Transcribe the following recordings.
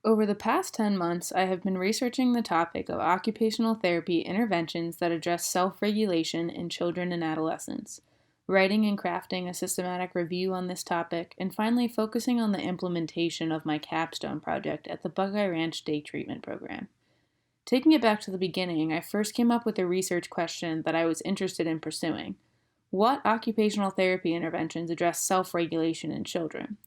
Over the past 10 months, I have been researching the topic of occupational therapy interventions that address self regulation in children and adolescents, writing and crafting a systematic review on this topic, and finally focusing on the implementation of my Capstone project at the Buckeye Ranch Day Treatment Program. Taking it back to the beginning, I first came up with a research question that I was interested in pursuing. What occupational therapy interventions address self regulation in children?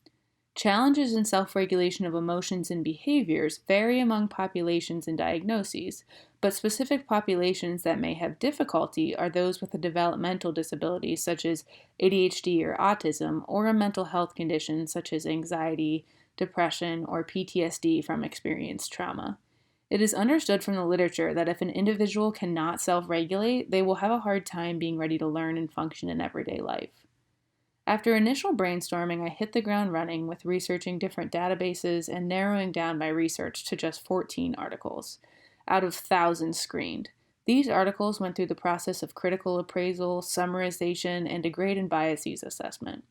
Challenges in self regulation of emotions and behaviors vary among populations and diagnoses, but specific populations that may have difficulty are those with a developmental disability such as ADHD or autism, or a mental health condition such as anxiety, depression, or PTSD from experienced trauma. It is understood from the literature that if an individual cannot self regulate, they will have a hard time being ready to learn and function in everyday life. After initial brainstorming, I hit the ground running with researching different databases and narrowing down my research to just 14 articles, out of thousands screened. These articles went through the process of critical appraisal, summarization, and a grade and biases assessment.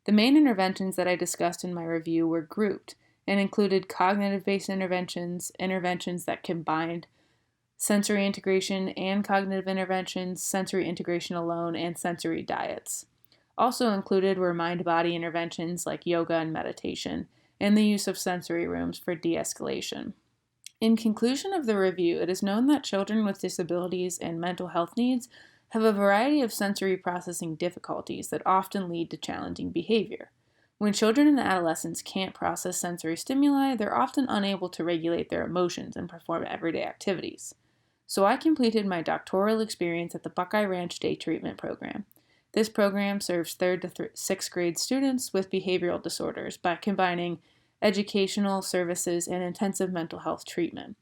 The main interventions that I discussed in my review were grouped and included cognitive-based interventions, interventions that combined sensory integration and cognitive interventions, sensory integration alone, and sensory diets. Also included were mind-body interventions like yoga and meditation, and the use of sensory rooms for de-escalation. In conclusion of the review, it is known that children with disabilities and mental health needs have a variety of sensory processing difficulties that often lead to challenging behavior. When children and adolescents can't process sensory stimuli, they're often unable to regulate their emotions and perform everyday activities. So I completed my doctoral experience at the Buckeye Ranch Day Treatment Program. This program serves 3rd to 6th grade students with behavioral disorders by combining educational services and intensive mental health treatment.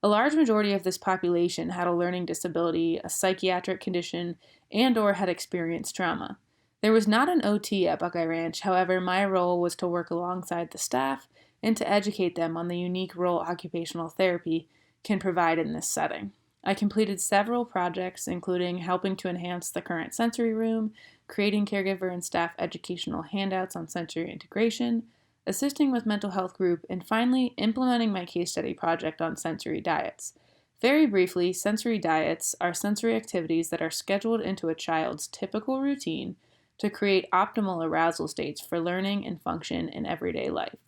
A large majority of this population had a learning disability, a psychiatric condition, and/or had experienced trauma. There was not an OT at Buckeye Ranch, however, my role was to work alongside the staff and to educate them on the unique role occupational therapy can provide in this setting. I completed several projects, including helping to enhance the current sensory room, creating caregiver and staff educational handouts on sensory integration, assisting with mental health group, and finally, implementing my case study project on sensory diets. Very briefly, sensory diets are sensory activities that are scheduled into a child's typical routine to create optimal arousal states for learning and function in everyday life.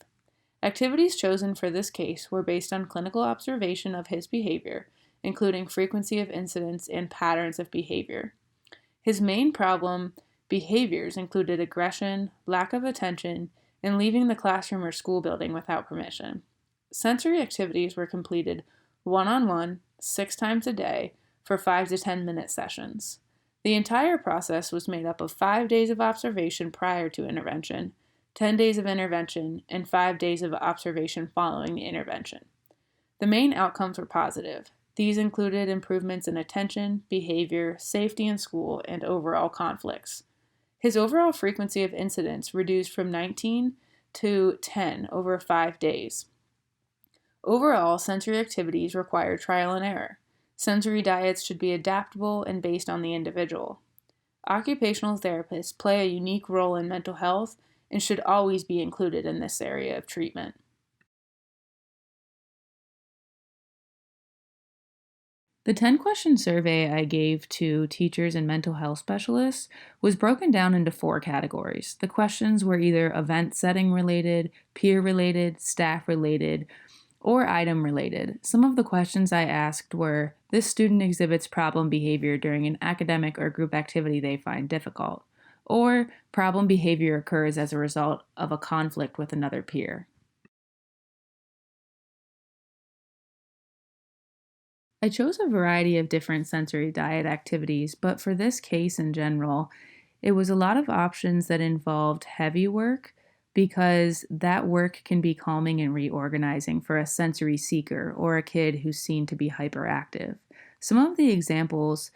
Activities chosen for this case were based on clinical observation of his behavior, including frequency of incidents and patterns of behavior. His main problem behaviors included aggression, lack of attention, and leaving the classroom or school building without permission. Sensory activities were completed one-on-one, 6 times a day, for 5 to 10-minute sessions. The entire process was made up of 5 days of observation prior to intervention, 10 days of intervention, and 5 days of observation following the intervention. The main outcomes were positive. These included improvements in attention, behavior, safety in school, and overall conflicts. His overall frequency of incidents reduced from 19 to 10 over 5 days. Overall, sensory activities require trial and error. Sensory diets should be adaptable and based on the individual. Occupational therapists play a unique role in mental health and should always be included in this area of treatment. The 10-question survey I gave to teachers and mental health specialists was broken down into 4 categories. The questions were either event setting related, peer related, staff related, or item related. Some of the questions I asked were, this student exhibits problem behavior during an academic or group activity they find difficult, or problem behavior occurs as a result of a conflict with another peer. I chose a variety of different sensory diet activities, but for this case in general, it was a lot of options that involved heavy work because that work can be calming and reorganizing for a sensory seeker or a kid who's seen to be hyperactive. Some of the examples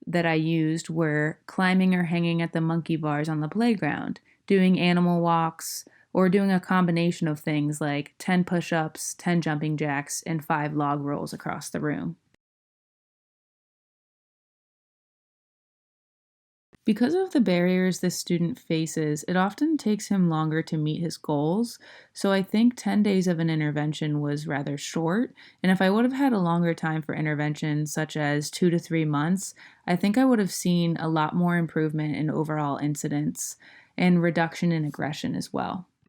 that I used were climbing or hanging at the monkey bars on the playground, doing animal walks, or doing a combination of things like 10 push-ups, 10 jumping jacks, and 5 log rolls across the room. Because of the barriers this student faces, it often takes him longer to meet his goals. So I think 10 days of an intervention was rather short. And if I would have had a longer time for intervention, such as 2 to 3 months, I think I would have seen a lot more improvement in overall incidents and reduction in aggression as well.